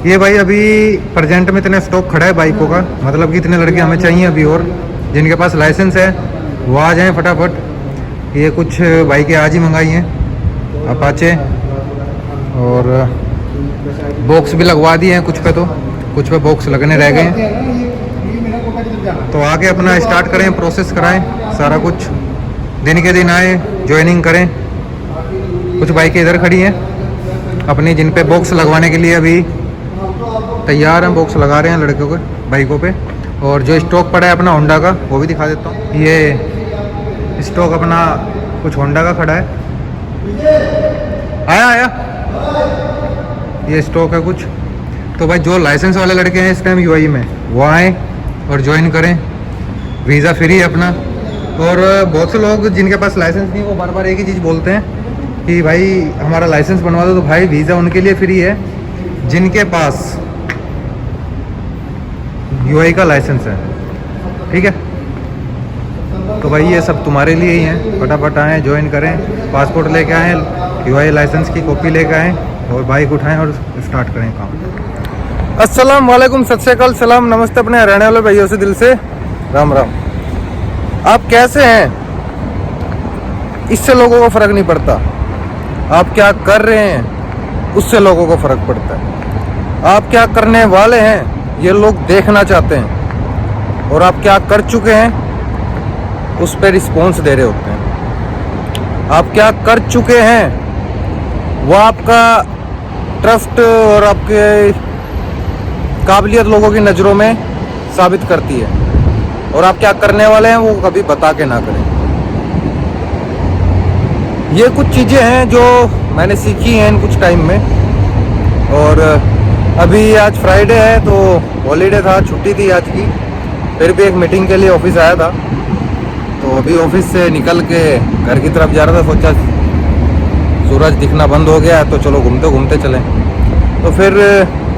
ये भाई अभी प्रेजेंट में इतने स्टॉक खड़ा है बाइकों का, मतलब कि इतने लड़के हमें चाहिए अभी, और जिनके पास लाइसेंस है वो आ जाएं फटाफट। ये कुछ बाइकें आज ही मंगाई हैं अपाचे, और बॉक्स भी लगवा दिए हैं कुछ पे, तो कुछ पे बॉक्स लगने रह गए हैं। तो आगे अपना स्टार्ट करें, प्रोसेस कराएं सारा कुछ, दिन के दिन आए ज्वाइनिंग करें। कुछ बाइकें इधर खड़ी हैं अपनी, जिन पे बॉक्स लगवाने के लिए अभी तैयार हैं, बॉक्स लगा रहे हैं लड़कों के बाइकों पे। और जो स्टॉक पड़ा है अपना होंडा का, वो भी दिखा देता हूँ। ये स्टॉक अपना कुछ होंडा का खड़ा है, आया ये स्टॉक है कुछ। तो भाई जो लाइसेंस वाले लड़के हैं इस टाइम यूआई में, वो आएँ और ज्वाइन करें, वीज़ा फ्री है अपना। और बहुत से लोग जिनके पास लाइसेंस नहीं, वो बार बार एक ही चीज़ बोलते हैं कि भाई हमारा लाइसेंस बनवा दो। तो भाई वीज़ा उनके लिए फ्री है जिनके पास यूआई का लाइसेंस है, ठीक है। तो भाई ये सब तुम्हारे लिए ही हैं, फटाफट आएँ ज्वाइन करें, पासपोर्ट लेके आएँ, यूआई लाइसेंस की कॉपी लेके आएँ और बाइक उठाएं और स्टार्ट करें काम। अस्सलाम वालेकुम, सत श्री अकाल, सलाम, नमस्ते अपने हरियाणा वाले भाइयों से दिल से राम राम। आप कैसे हैं इससे लोगों को फ़र्क नहीं पड़ता, आप क्या कर रहे हैं उससे लोगों को फ़र्क पड़ता है। आप क्या करने वाले हैं ये लोग देखना चाहते हैं, और आप क्या कर चुके हैं उस पर रिस्पॉन्स दे रहे होते हैं। आप क्या कर चुके हैं वो आपका ट्रस्ट और आपके काबिलियत लोगों की नज़रों में साबित करती है, और आप क्या करने वाले हैं वो कभी बता के ना करें। ये कुछ चीज़ें हैं जो मैंने सीखी हैं इन कुछ टाइम में। और अभी आज फ्राइडे है तो हॉलीडे था, छुट्टी थी आज की, फिर भी एक मीटिंग के लिए ऑफिस आया था। तो अभी ऑफिस से निकल के घर की तरफ जा रहा था, सोचा सूरज दिखना बंद हो गया तो चलो घूमते घूमते चलें। तो फिर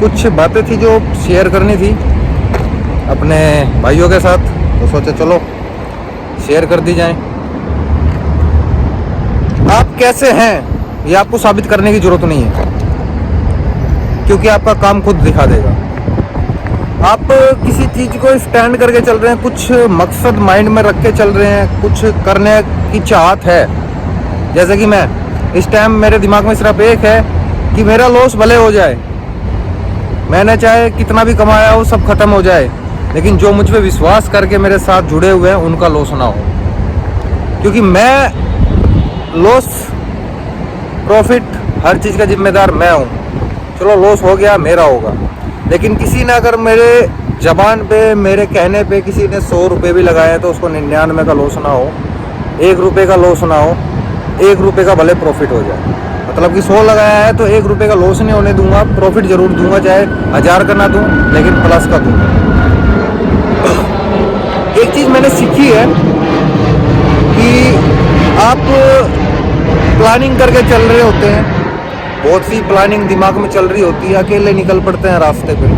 कुछ बातें थी जो शेयर करनी थी अपने भाइयों के साथ, तो सोचा चलो शेयर कर दी जाए। आप कैसे हैं ये आपको साबित करने की ज़रूरत नहीं है, क्योंकि आपका काम खुद दिखा देगा। आप किसी चीज़ को स्टैंड करके चल रहे हैं, कुछ मकसद माइंड में रख के चल रहे हैं, कुछ करने की चाहत है। जैसे कि मैं इस टाइम मेरे दिमाग में सिर्फ एक है कि मेरा लॉस भले हो जाए, मैंने चाहे कितना भी कमाया हो सब खत्म हो जाए, लेकिन जो मुझ पे विश्वास करके मेरे साथ जुड़े हुए हैं उनका लॉस ना हो। क्योंकि मैं लॉस प्रॉफिट हर चीज़ का जिम्मेदार मैं हूँ। चलो लॉस हो गया मेरा होगा, लेकिन किसी ने अगर मेरे जबान पे मेरे कहने पे किसी ने 100 रुपये भी लगाए तो उसको 99 का लॉस ना हो, 1 रुपये का लॉस ना हो, 1 रुपये का भले प्रॉफिट हो जाए। मतलब कि 100 लगाया है तो 1 रुपये का लॉस नहीं होने दूंगा, प्रॉफिट जरूर दूंगा, चाहे 1000 का ना दूं लेकिन प्लस का दूंगा। एक चीज़ मैंने सीखी है कि आप प्लानिंग करके चल रहे होते हैं, बहुत सी प्लानिंग दिमाग में चल रही होती है, अकेले निकल पड़ते हैं रास्ते पे,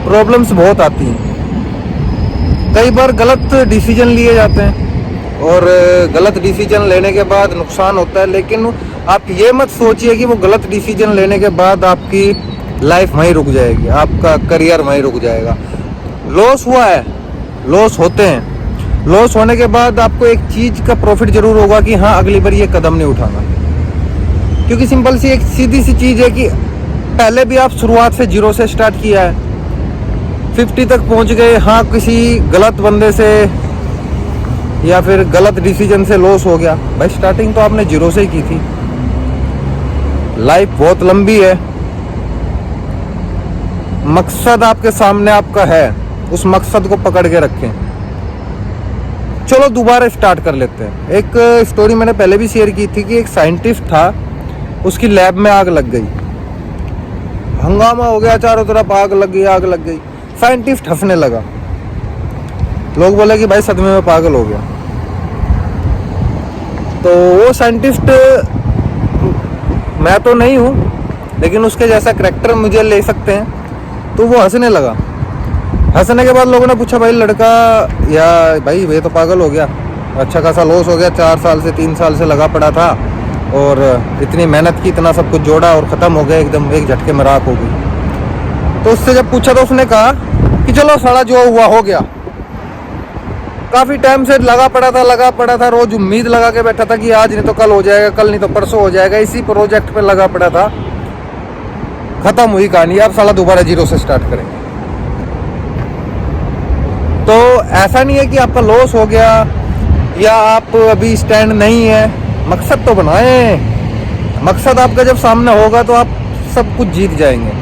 प्रॉब्लम्स बहुत आती हैं। कई बार गलत डिसीजन लिए जाते हैं और गलत डिसीजन लेने के बाद नुकसान होता है, लेकिन आप ये मत सोचिए कि वो गलत डिसीजन लेने के बाद आपकी लाइफ वहीं रुक जाएगी, आपका करियर वहीं रुक जाएगा। लॉस हुआ है, लॉस होते हैं, लॉस होने के बाद आपको एक चीज़ का प्रॉफिट जरूर होगा कि हाँ अगली बार ये कदम नहीं उठाना। क्योंकि सिंपल सी एक सीधी सी चीज़ है कि पहले भी आप शुरुआत से 0 से स्टार्ट किया है, 50 तक पहुंच गए। हाँ किसी गलत बंदे से या फिर गलत डिसीजन से लॉस हो गया, भाई स्टार्टिंग तो आपने 0 से ही की थी। लाइफ बहुत लंबी है, मकसद आपके सामने आपका है, उस मकसद को पकड़ के रखें। चलो दोबारा स्टार्ट कर लेते हैं। एक स्टोरी मैंने पहले भी शेयर की थी कि एक साइंटिस्ट था, उसकी लैब में आग लग गई, हंगामा हो गया, चारों तरफ आग लग गई, आग लग गई। साइंटिस्ट हंसने लगा, लोग बोले कि भाई सदमे में पागल हो गया। तो वो साइंटिस्ट मैं तो नहीं हूँ, लेकिन उसके जैसा करैक्टर मुझे ले सकते हैं, तो वो हंसने लगा। हंसने के बाद लोगों ने पूछा भाई लड़का या भाई ये तो पागल हो गया, अच्छा खासा लॉस हो गया, 4 साल से 3 साल से लगा पड़ा था और इतनी मेहनत की, इतना सब कुछ जोड़ा और ख़त्म हो गया एकदम एक झटके में, राख हो गई। तो उससे जब पूछा तो उसने कहा कि चलो साला जो हुआ हो गया। काफ़ी टाइम से लगा पड़ा था, रोज उम्मीद लगा के बैठा था कि आज नहीं तो कल हो जाएगा, कल नहीं तो परसों हो जाएगा, इसी प्रोजेक्ट पे लगा पड़ा था। खत्म हुई कहानी, अब साला दोबारा जीरो से स्टार्ट करेंगे। तो ऐसा नहीं है कि आपका लॉस हो गया या आप अभी स्टैंड नहीं है, मकसद तो बनाए। मकसद आपका जब सामने होगा तो आप सब कुछ जीत जाएंगे।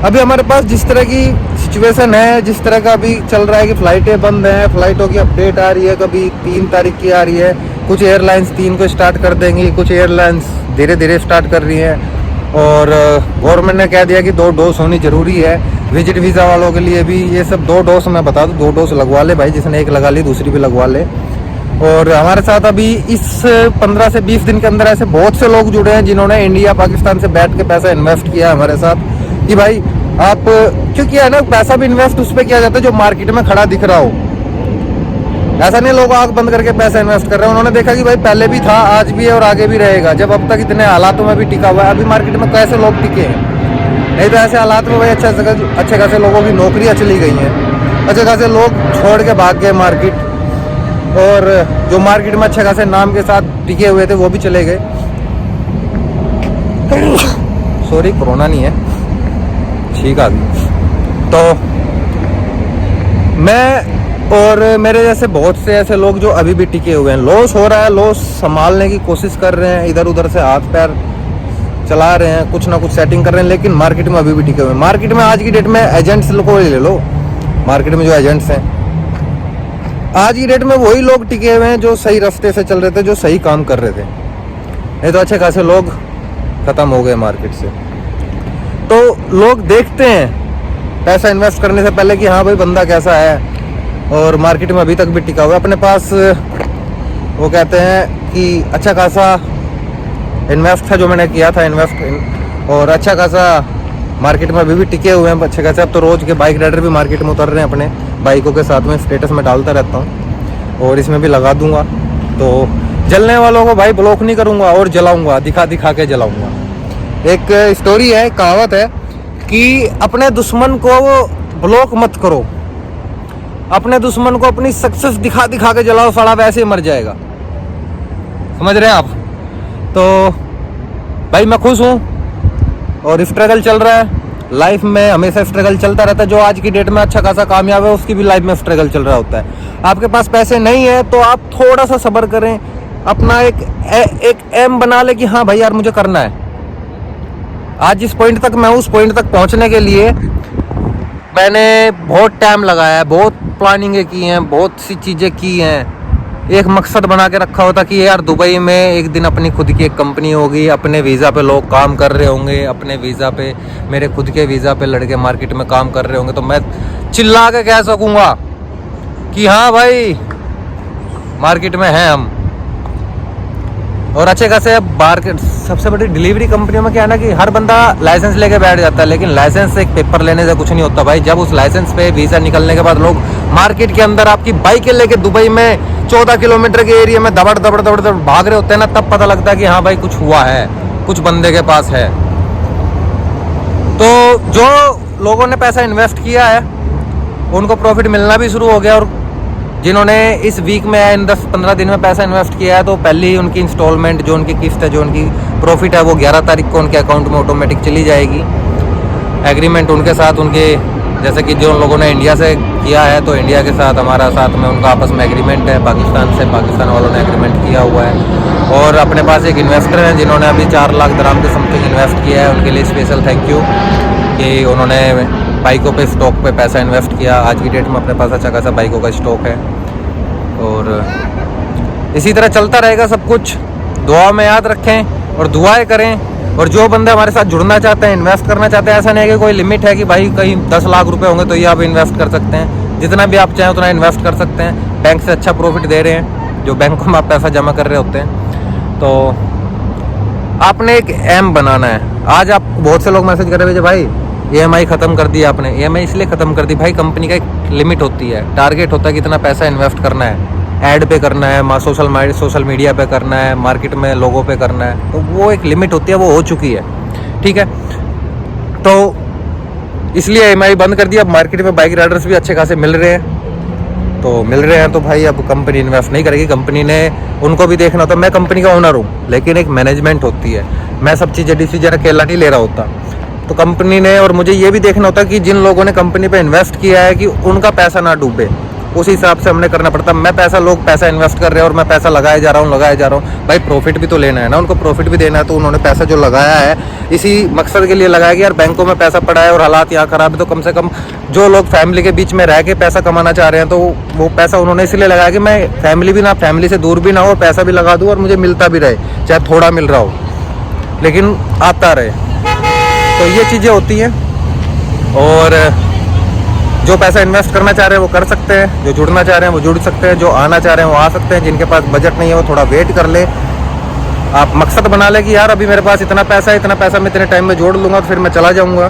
अभी हमारे पास जिस तरह की सिचुएशन है, जिस तरह का अभी चल रहा है कि फ्लाइटें बंद हैं, फ्लाइटों की अपडेट आ रही है, कभी 3 तारीख की आ रही है, कुछ एयरलाइंस 3 को स्टार्ट कर देंगी, कुछ एयरलाइंस धीरे धीरे स्टार्ट कर रही हैं। और गवर्नमेंट ने कह दिया कि 2 डोज होनी ज़रूरी है। विजिट वीज़ा वालों के लिए भी ये सब 2 डोज, मैं बता दूँ 2 डोज लगवा ले भाई, जिसने एक लगा ली दूसरी भी लगवा ले। और हमारे साथ अभी इस 15 से 20 दिन के अंदर ऐसे बहुत से लोग जुड़े हैं जिन्होंने इंडिया पाकिस्तान से बैठ के पैसा इन्वेस्ट किया हमारे साथ कि भाई आप, क्योंकि है ना, पैसा भी इन्वेस्ट उस पर किया जाता है जो मार्केट में खड़ा दिख रहा हो। ऐसा नहीं लोग आंख बंद करके पैसा इन्वेस्ट कर रहे हैं। उन्होंने देखा कि भाई पहले भी था, आज भी है और आगे भी रहेगा। जब अब तक इतने हालातों में भी टिका हुआ है, अभी मार्केट में कैसे लोग टिके हैं, नहीं तो ऐसे हालात में भाई अच्छे खासे लोगों की नौकरियां चली गई हैं, अच्छे खासे लोग छोड़ के भाग गए मार्केट, और जो मार्केट में अच्छे खासे नाम के साथ टिके हुए थे वो भी चले गए। सॉरी, कोरोना नहीं है, ठीक आ गई। तो मैं और मेरे जैसे बहुत से ऐसे लोग जो अभी भी टिके हुए हैं, लॉस हो रहा है, लॉस संभालने की कोशिश कर रहे हैं, इधर उधर से हाथ पैर चला रहे हैं, कुछ ना कुछ सेटिंग कर रहे हैं, लेकिन मार्केट में अभी भी टिके हुए हैं। मार्केट में आज की डेट में एजेंट्स को ले लो, मार्केट में जो एजेंट्स हैं आज की डेट में वही लोग टिके हुए हैं जो सही रास्ते से चल रहे थे, जो सही काम कर रहे थे। नहीं तो अच्छे खासे लोग खत्म हो गए मार्केट से। तो लोग देखते हैं पैसा इन्वेस्ट करने से पहले कि हाँ भाई बंदा कैसा है, और मार्केट में अभी तक भी टिका हुआ है। अपने पास वो कहते हैं कि अच्छा खासा इन्वेस्ट था जो मैंने किया था इन्वेस्ट, और अच्छा खासा मार्केट में अभी भी टिके हुए हैं अच्छे खासे। अब तो रोज़ के बाइक राइडर भी मार्केट में उतर रहे हैं, अपने बाइकों के साथ में स्टेटस में डालता रहता हूँ और इसमें भी लगा दूंगा। तो जलने वालों को भाई ब्लॉक नहीं करूँगा और जलाऊँगा, दिखा दिखा के जलाऊँगा। एक स्टोरी है, कहावत है कि अपने दुश्मन को ब्लॉक मत करो, अपने दुश्मन को अपनी सक्सेस दिखा दिखा के जलाओ, साला वैसे ही मर जाएगा। समझ रहे हैं आप? तो भाई मैं खुश हूँ और स्ट्रगल चल रहा है लाइफ में, हमेशा स्ट्रगल चलता रहता है। जो आज की डेट में अच्छा खासा कामयाब है उसकी भी लाइफ में स्ट्रगल चल रहा होता है। आपके पास पैसे नहीं है तो आप थोड़ा सा सब्र करें, अपना एक एम बना ले कि हाँ भाई यार मुझे करना है। आज जिस पॉइंट तक मैं, उस पॉइंट तक पहुंचने के लिए मैंने बहुत टाइम लगाया है, बहुत प्लानिंगें की हैं, बहुत सी चीज़ें की हैं। एक मकसद बना के रखा होता कि यार दुबई में एक दिन अपनी खुद की एक कंपनी होगी, अपने वीज़ा पे लोग काम कर रहे होंगे, अपने वीज़ा पे, मेरे खुद के वीज़ा पे लड़के मार्केट में काम कर रहे होंगे, तो मैं चिल्ला के कह सकूँगा कि हाँ भाई मार्केट में हैं हम। और अच्छे खासे मार्केट, सबसे बड़ी डिलीवरी कंपनियों में क्या है ना कि हर बंदा लाइसेंस लेके बैठ जाता है, लेकिन लाइसेंस से एक पेपर लेने से कुछ नहीं होता भाई। जब उस लाइसेंस पे वीज़ा निकलने के बाद लोग मार्केट के अंदर आपकी बाइकें लेके दुबई में 14 किलोमीटर के एरिया में दबड़ दबड़ दबड़ दबड़ भाग रहे होते हैं ना, तब पता लगता है कि हाँ भाई कुछ हुआ है, कुछ बंदे के पास है। तो जो लोगों ने पैसा इन्वेस्ट किया है उनको प्रॉफिट मिलना भी शुरू हो गया, और जिन्होंने इस वीक में इन 10-15 दिन में पैसा इन्वेस्ट किया है तो पहले ही उनकी इंस्टॉलमेंट, जो उनकी किस्त है, जो उनकी प्रॉफिट है, वो 11 तारीख को उनके अकाउंट में ऑटोमेटिक चली जाएगी। एग्रीमेंट उनके साथ, उनके जैसे कि जो लोगों ने इंडिया से किया है तो इंडिया के साथ हमारा साथ में उनका आपस में एग्रीमेंट है, पाकिस्तान से पाकिस्तान वालों ने एग्रीमेंट किया हुआ है। और अपने पास एक इन्वेस्टर हैं जिन्होंने अभी 4 लाख दराम के समथिंग इन्वेस्ट किया है, उनके लिए स्पेशल थैंक यू कि उन्होंने बाइकों पे स्टॉक पे पैसा इन्वेस्ट किया। आज की डेट में अपने पास अच्छा खासा बाइकों का स्टॉक है और इसी तरह चलता रहेगा सब कुछ। दुआ में याद रखें और दुआएं करें। और जो बंदे हमारे साथ जुड़ना चाहते हैं, इन्वेस्ट करना चाहते हैं, ऐसा नहीं है कि कोई लिमिट है कि भाई कहीं 10 लाख रुपए होंगे तो ये आप इन्वेस्ट कर सकते हैं। जितना भी आप चाहें उतना इन्वेस्ट कर सकते हैं। बैंक से अच्छा प्रॉफिट दे रहे हैं जो बैंकों में आप पैसा जमा कर रहे होते हैं। तो आपने एक एम बनाना है। आज आप बहुत से लोग मैसेज कर रहे हैं भाई EMI ख़त्म कर दी आपने। EMI इसलिए ख़त्म कर दी भाई, कंपनी का एक लिमिट होती है, टारगेट होता है कितना पैसा इन्वेस्ट करना है, ऐड पे करना है, सोशल मीडिया पे करना है, मार्केट में लोगों पे करना है, तो वो एक लिमिट होती है, वो हो चुकी है। ठीक है, तो इसलिए EMI बंद कर दिया। अब मार्केट में बाइक राइडर्स भी अच्छे खासे मिल रहे हैं, तो भाई अब कंपनी इन्वेस्ट नहीं करेगी। कंपनी ने उनको भी देखना होता है। मैं कंपनी का ओनर हूँ, लेकिन एक मैनेजमेंट होती है, मैं सब चीज़ें डिसीजन अकेला नहीं ले रहा होता। तो कंपनी ने और मुझे ये भी देखना होता है कि जिन लोगों ने कंपनी पे इन्वेस्ट किया है कि उनका पैसा ना डूबे, उस हिसाब से हमने करना पड़ता। लोग पैसा इन्वेस्ट कर रहे हैं और मैं पैसा लगाया जा रहा हूँ। भाई प्रॉफिट भी तो लेना है ना, उनको प्रॉफिट भी देना है। तो उन्होंने पैसा जो लगाया है इसी मकसद के लिए लगाया कि यार बैंकों में पैसा पड़ा है और हालात यहाँ खराब है, तो कम से कम जो लोग फैमिली के बीच में रह के पैसा कमाना चाह रहे हैं, तो वो पैसा उन्होंने इसलिए लगाया कि मैं फैमिली से दूर भी ना हो, पैसा भी लगा दूँ और मुझे मिलता भी रहे, चाहे थोड़ा मिल रहा हो लेकिन आता रहे। तो ये चीज़ें होती हैं। और जो पैसा इन्वेस्ट करना चाह रहे हैं वो कर सकते हैं, जो जुड़ना चाह रहे हैं वो जुड़ सकते हैं, जो आना चाह रहे हैं वो आ सकते हैं। जिनके पास बजट नहीं है वो थोड़ा वेट कर ले। आप मकसद बना ले कि यार अभी मेरे पास इतना पैसा मैं इतने टाइम में जोड़ लूँगा, तो फिर मैं चला जाऊँगा।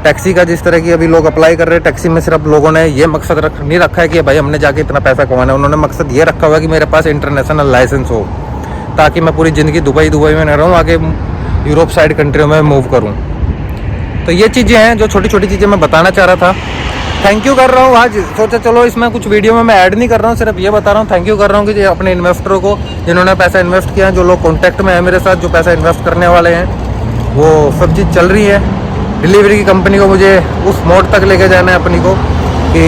टैक्सी का जिस तरह की अभी लोग अप्लाई कर रहे हैं, टैक्सी में सिर्फ लोगों ने ये मकसद नहीं रखा है कि भाई हमने जाके इतना पैसा कमाना है। उन्होंने मकसद ये रखा हुआ है कि मेरे पास इंटरनेशनल लाइसेंस हो, ताकि मैं पूरी ज़िंदगी दुबई में न रहूँ, आगे यूरोप साइड कंट्रियों में मूव करूँ। तो ये चीज़ें हैं जो छोटी छोटी चीज़ें मैं बताना चाह रहा था। थैंक यू कर रहा हूँ। आज सोचा चलो इसमें कुछ वीडियो में मैं ऐड नहीं कर रहा हूँ, सिर्फ ये बता रहा हूँ, थैंक यू कर रहा हूँ कि अपने इन्वेस्टरों को जिन्होंने पैसा इन्वेस्ट किया है, जो लोग कॉन्टैक्ट में है मेरे साथ, जो पैसा इन्वेस्ट करने वाले हैं, वो सब चीज़ चल रही है। डिलीवरी की कंपनी को मुझे उस मोड तक लेके जाना है अपनी को कि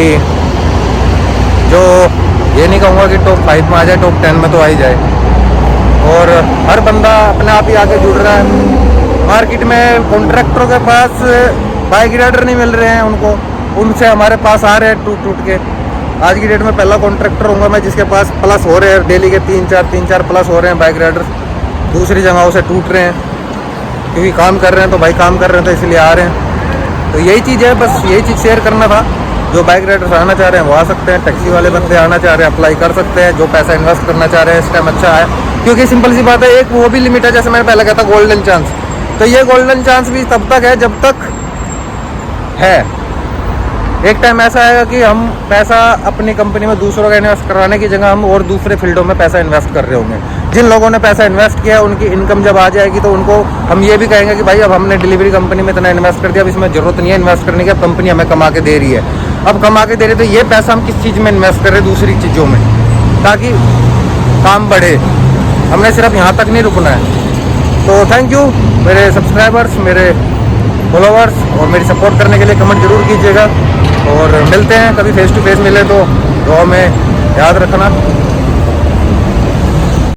जो ये नहीं कहूँगा कि टॉप 5 में आ जाए, टॉप 10 में तो आ ही जाए। और हर बंदा अपने आप ही आके जुड़ रहा है। मार्केट में कॉन्ट्रैक्टरों के पास बाइक राइडर नहीं मिल रहे हैं, उनसे हमारे पास आ रहे हैं टूट के। आज की डेट में पहला कॉन्ट्रैक्टर होऊंगा मैं जिसके पास प्लस हो रहे हैं, डेली के 3-4 प्लस हो रहे हैं बाइक राइडर्स। दूसरी जगहों से टूट रहे हैं क्योंकि काम कर रहे हैं, तो भाई काम कर रहे हैं तो इसलिए आ रहे हैं। तो यही चीज़ है, बस यही चीज़ शेयर करना था। जो बाइक राइडर्स आना चाह रहे हैं वो आ सकते हैं, टैक्सी वाले बंदे आना चाह रहे हैं अप्लाई कर सकते हैं, जो पैसा इन्वेस्ट करना चाह रहे हैं इस टाइम अच्छा है। क्योंकि सिंपल सी बात है, एक वो भी लिमिट है, जैसे मैंने पहले कहा था गोल्डन चांस, तो ये गोल्डन चांस भी तब तक है जब तक है। एक टाइम ऐसा आएगा कि हम पैसा अपनी कंपनी में दूसरों का इन्वेस्ट कराने की जगह हम और दूसरे फील्डों में पैसा इन्वेस्ट कर रहे होंगे। जिन लोगों ने पैसा इन्वेस्ट किया है उनकी इनकम जब आ जाएगी तो उनको हम ये भी कहेंगे कि भाई अब हमने डिलीवरी कंपनी में इतना इन्वेस्ट कर दिया, अब इसमें ज़रूरत नहीं है इन्वेस्ट करने की, अब कंपनी हमें कमा के दे रही है। अब कमा के दे रही है तो ये पैसा हम किस चीज़ में इन्वेस्ट कर रहे हैं, दूसरी चीज़ों में, ताकि काम बढ़े। हमने सिर्फ यहाँ तक नहीं रुकना है। तो थैंक यू मेरे सब्सक्राइबर्स, मेरे फॉलोवर्स, और मेरी सपोर्ट करने के लिए कमेंट जरूर कीजिएगा। और मिलते हैं कभी फेस टू फेस मिले तो दुआ में याद रखना।